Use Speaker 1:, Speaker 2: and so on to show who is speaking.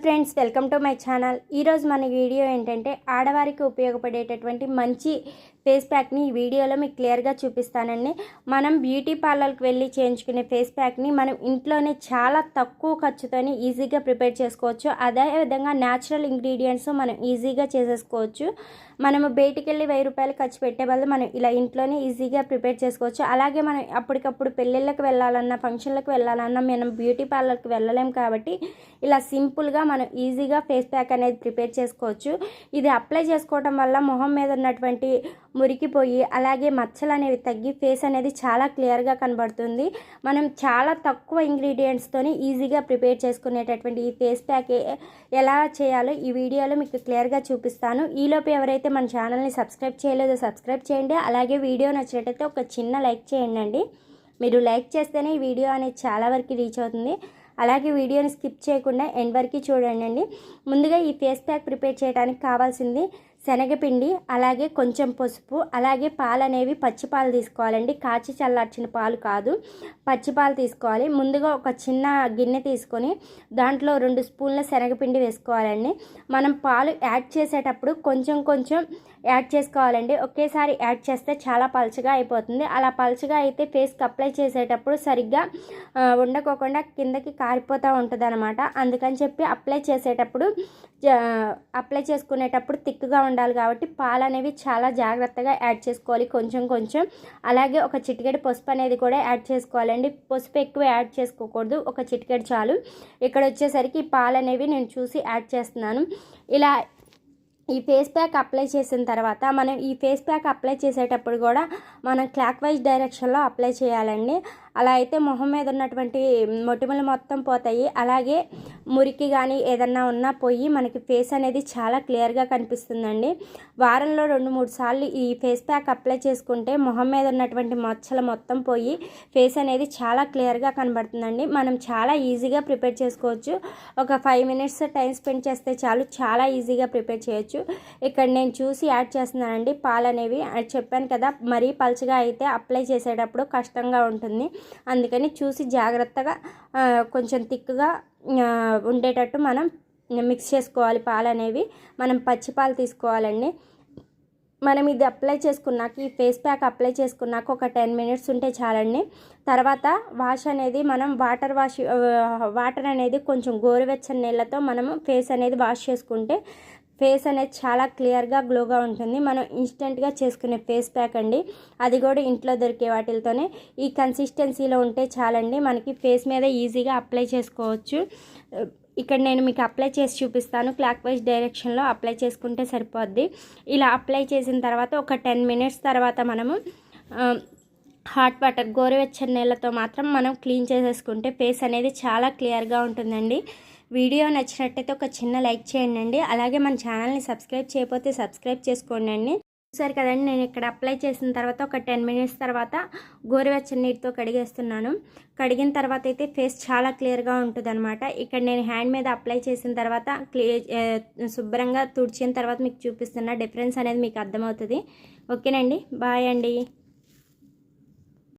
Speaker 1: Friends, welcome to my channel. ఈరోజు మన video ఏంటంటే ఆడవారికి ఉపయోగపడేటటువంటి మంచి ఫేస్ ప్యాక్ని ఈ వీడియోలో మీకు క్లియర్గా చూపిస్తానండి. మనం బ్యూటీ పార్లర్కి వెళ్ళి చేయించుకునే ఫేస్ ప్యాక్ని మనం ఇంట్లోనే చాలా తక్కువ ఖర్చుతోని ఈజీగా ప్రిపేర్ చేసుకోవచ్చు. అదేవిధంగా న్యాచురల్ ఇంగ్రీడియంట్స్ మనం ఈజీగా చేసేసుకోవచ్చు. మనము బయటికి వెళ్ళి 1000 రూపాయలు ఖర్చు పెట్టే బదులు మనం ఇలా ఇంట్లోనే ఈజీగా ప్రిపేర్ చేసుకోవచ్చు. అలాగే మనం అప్పటికప్పుడు పెళ్ళిళ్ళకి వెళ్ళాలన్నా, ఫంక్షన్లకు వెళ్ళాలన్నా మనం బ్యూటీ పార్లర్కి వెళ్ళలేం కాబట్టి ఇలా సింపుల్గా మనం ఈజీగా ఫేస్ ప్యాక్ అనేది ప్రిపేర్ చేసుకోవచ్చు. ఇది అప్లై చేసుకోవడం వల్ల మొహం మీద ఉన్నటువంటి మురికిపోయి అలాగే మచ్చలు అనేవి తగ్గి ఫేస్ అనేది చాలా క్లియర్గా కనబడుతుంది. మనం చాలా తక్కువ ఇంగ్రీడియంట్స్తోని ఈజీగా ప్రిపేర్ చేసుకునేటటువంటి ఈ ఫేస్ ప్యాక్ ఎలా చేయాలో ఈ వీడియోలో మీకు క్లియర్గా చూపిస్తాను. ఈలోపు ఎవరైతే మన ఛానల్ని సబ్స్క్రైబ్ చేయలేదో సబ్స్క్రైబ్ చేయండి. అలాగే వీడియో నచ్చినట్టయితే ఒక చిన్న లైక్ చేయండి. మీరు లైక్ చేస్తేనే ఈ వీడియో అనేది చాలా వరకు రీచ్ అవుతుంది. అలాగే వీడియోని స్కిప్ చేయకుండా ఎండ్ వరకు చూడండి. ముందుగా ఈ ఫేస్ ప్యాక్ ప్రిపేర్ చేయడానికి కావాల్సింది శనగపిండి, అలాగే కొంచెం పసుపు, అలాగే పాలు అనేవి పచ్చి పాలు తీసుకోవాలండి. కాచి చల్లార్చిన పాలు కాదు, పచ్చి పాలు తీసుకోవాలి. ముందుగా ఒక చిన్న గిన్నె తీసుకొని దాంట్లో 2 స్పూన్ల శనగపిండి వేసుకోవాలండి. మనం పాలు యాడ్ చేసేటప్పుడు కొంచెం కొంచెం యాడ్ చేసుకోవాలండి. ఒకేసారి యాడ్ చేస్తే చాలా పలుచగా అయిపోతుంది. అలా పలుచగా అయితే ఫేస్కి అప్లై చేసేటప్పుడు సరిగ్గా ఉండకోకుండా కిందకి కారిపోతూ ఉంటుంది అనమాట. అందుకని చెప్పి అప్లై చేసుకునేటప్పుడు తిక్కుగా ఉండాలి కాబట్టి పాలు అనేవి చాలా జాగ్రత్తగా యాడ్ చేసుకోవాలి, కొంచెం కొంచెం. అలాగే ఒక చిటికెడు పసుపు అనేది కూడా యాడ్ చేసుకోవాలండి. పసుపు ఎక్కువ యాడ్ చేసుకోకూడదు, ఒక చిటికెడు చాలు. ఇక్కడ వచ్చేసరికి పాలు అనేవి నేను చూసి యాడ్ చేస్తున్నాను. ఇలా ఈ ఫేస్ ప్యాక్ అప్లై చేసిన తర్వాత మనం ఈ ఫేస్ ప్యాక్ అప్లై చేసేటప్పుడు కూడా మనం క్లాక్ వైజ్ డైరెక్షన్లో అప్లై చేయాలండి. అలా అయితే మొహం మీద ఉన్నటువంటి మొటిమలు మొత్తం పోతాయి. అలాగే మురికి కానీ ఏదన్నా ఉన్నా పోయి మనకి ఫేస్ అనేది చాలా క్లియర్గా కనిపిస్తుందండి. వారంలో 2-3 సార్లు ఈ ఫేస్ ప్యాక్ అప్లై చేసుకుంటే మొహం మీద ఉన్నటువంటి మచ్చలు మొత్తం పోయి ఫేస్ అనేది చాలా క్లియర్గా కనబడుతుందండి. మనం చాలా ఈజీగా ప్రిపేర్ చేసుకోవచ్చు. ఒక 5 మినిట్స్ టైం స్పెండ్ చేస్తే చాలు, చాలా ఈజీగా ప్రిపేర్ చేయొచ్చు. ఇక్కడ నేను చూసి యాడ్ చేస్తున్నానండి పాలు అనేవి. చెప్పాను కదా, మరీ పలుచగా అయితే అప్లై చేసేటప్పుడు కష్టంగా ఉంటుంది. అందుకని చూసి జాగ్రత్తగా కొంచెం థిక్గా ఉండేటట్టు మనం మిక్స్ చేసుకోవాలి. పాలు అనేవి మనం పచ్చి పాలు తీసుకోవాలండి. మనం ఇది అప్లై చేసుకున్నాక, ఈ ఫేస్ ప్యాక్ అప్లై చేసుకున్నాక ఒక 10 మినిట్స్ ఉంటే చాలండి. తర్వాత వాష్ అనేది మనం వాటర్ అనేది కొంచెం గోరువెచ్చని నీళ్ళతో మనము ఫేస్ అనేది వాష్ చేసుకుంటే ఫేస్ అనేది చాలా క్లియర్గా గ్లోగా ఉంటుంది. మనం ఇన్స్టెంట్గా చేసుకునే ఫేస్ ప్యాక్ అండి. అది కూడా ఇంట్లో దొరికే వాటితోనే ఈ కన్సిస్టెన్సీలో ఉంటే చాలండి. మనకి ఫేస్ మీద ఈజీగా అప్లై చేసుకోవచ్చు. ఇక్కడ నేను మీకు అప్లై చేసి చూపిస్తాను. క్లాక్ వైజ్ డైరెక్షన్లో అప్లై చేసుకుంటే సరిపోద్ది. ఇలా అప్లై చేసిన తర్వాత ఒక 10 మినిట్స్ తర్వాత మనము హాట్ వాటర్ గోరువెచ్చని నీళ్ళతో మాత్రం మనం క్లీన్ చేసేసుకుంటే ఫేస్ అనేది చాలా క్లియర్గా ఉంటుందండి. వీడియో నచ్చినట్టయితే ఒక చిన్న లైక్ చేయండి. అలాగే మన ఛానల్ని సబ్స్క్రైబ్ చేయకపోతే సబ్స్క్రైబ్ చేసుకోండి. చూసారు కదండి, నేను ఇక్కడ అప్లై చేసిన తర్వాత ఒక 10 మినిట్స్ తర్వాత గోరువెచ్చని నీటితో కడిగేస్తున్నాను. కడిగిన తర్వాత అయితే ఫేస్ చాలా క్లియర్గా ఉంటుంది అనమాట. ఇక్కడ నేను హ్యాండ్ మీద అప్లై చేసిన తర్వాత శుభ్రంగా తుడిచిన తర్వాత మీకు చూపిస్తున్న డిఫరెన్స్ అనేది మీకు అర్థమవుతుంది. ఓకేనండి, బాయ్ అండి.